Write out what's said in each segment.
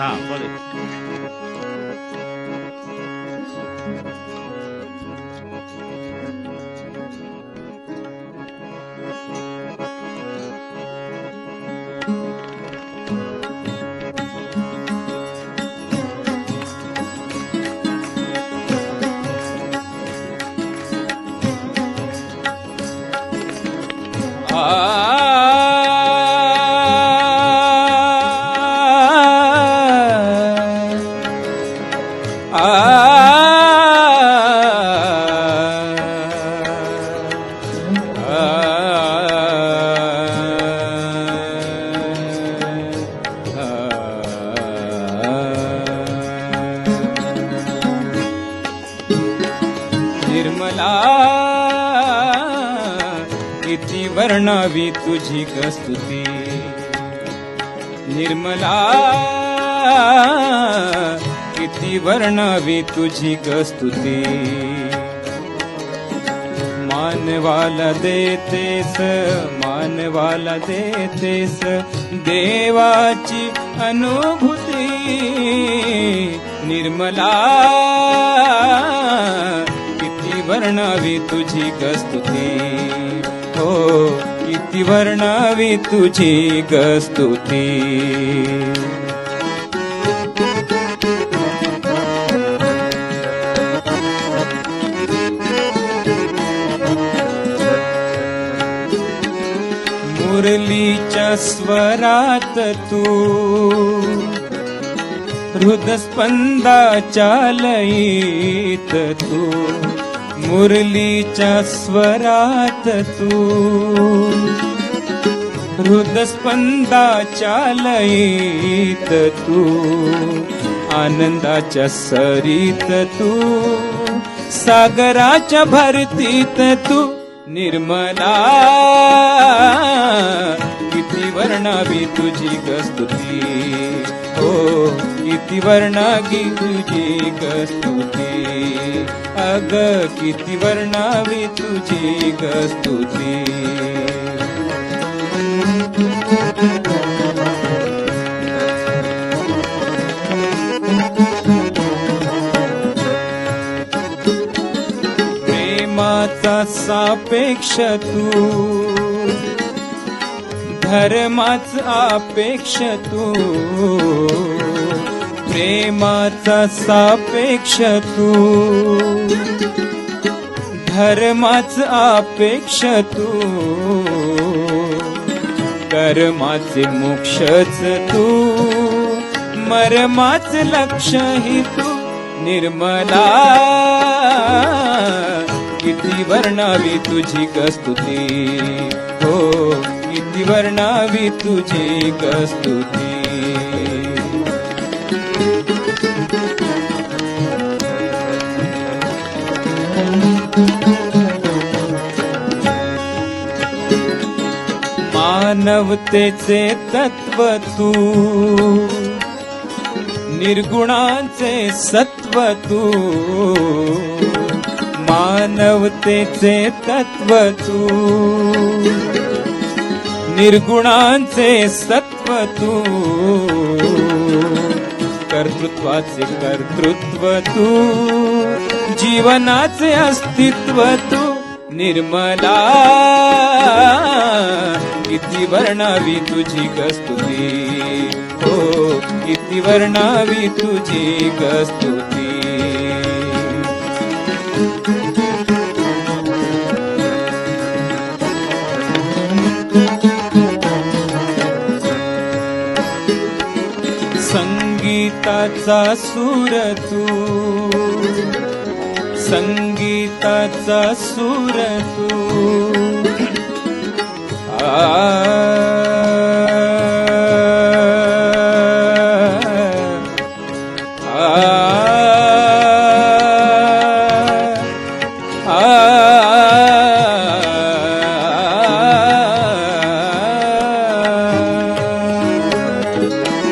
हाँ बोले। निर्मला किती वर्णावी तुझी स्तुती, निर्मला किती वर्णावी तुझी स्तुती. मानवाला देतेस, मानवाला देतेस देवाची अनुभूती. निर्मला किती वर्णावी तुझी स्तुती, हो किती वर्णावी तुझी स्तुती. मुरलीच्या स्वरात तू हृदस्पंदाच्या लयीत तू, मुरलीच्या स्वरात तू हृदस्पंदाच्या लयीत तू. आनंदाच्या सरीत तू, सागराच्या भरतीत तू. निर्मला किती वर्णावी तुझी स्तुती, हो किती वर्णावी तुझी स्तुती. अग किती वर्णावी तुझी स्तुती. प्रेमाचा सापेक्ष तू, धर्माच अपेक्ष तू. प्रेमाचा सापेक्ष तू, धर्माच अपेक्ष तू. कर्माचे मोक्षच तू, मर्माच लक्ष्यही तू. निर्मला किती वर्णावी तुझी स्तुती, हो किती वर्णावी तुझी स्तुती. मानवतेचे तत्व तू, निर्गुणाचे सत्व तू. मानवतेचे तत्व तू, निर्गुणांचे सत्व तू. कर्तृत्वाचे कर्तृत्व तू, जीवनाचे अस्तित्व तू. निर्मला किती वर्णावी तुझी स्तुती, हो किती वर्णावी तुझी स्तुती. संगीताचा सूर तू, संगीताचा सूर तू.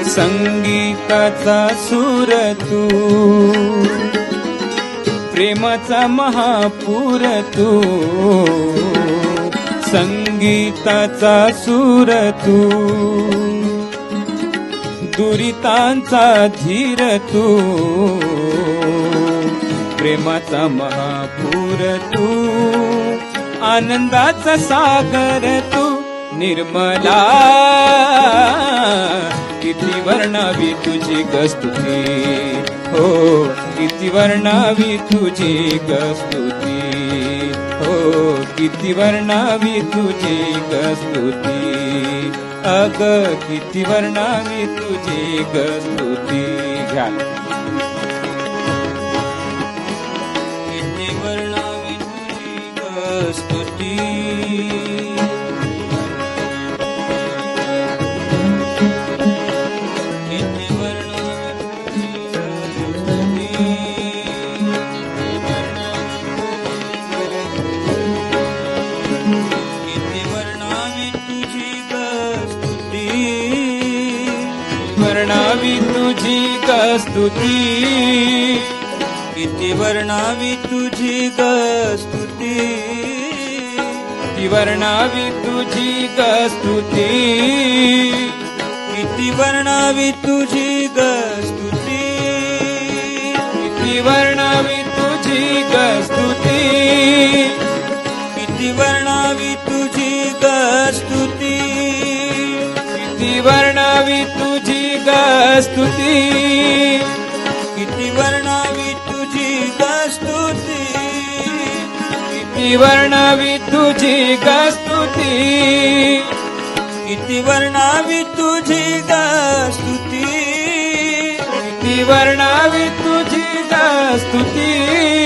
संगीताचा सूर तू, प्रेमाचा महापूर तू. संगीताचा सूर तू, दुरितांचा धीर तू प्रेमाचा महापूर तू आनंदाचा सागर तू निर्मला किती वर्णावी तुझी स्तुती हो किती वर्णावी तुझी स्तुती हो किती वर्णावी तुझी स्तुती अग किती वर्णावी तुझी स्तुती घ्या किती वर्णावी तुझी स्तुती वर्णावी तुझी स्तुती किती वर्णावी तुझी स्तुती किती वर्णावी तुझी स्तुती किती वर्णावी तुझी स्तुती किती वर्णावी तुझी स्तुती किती वर्णावी तुझी स्तुती किती वर्णावी तुझी स्तुती किती वर्णावी तुझी स्तुती किती वर्णावी तुझी स्तुती किती वर्णावी तुझी स्तुती किती वर्णावी तुझी स्तुती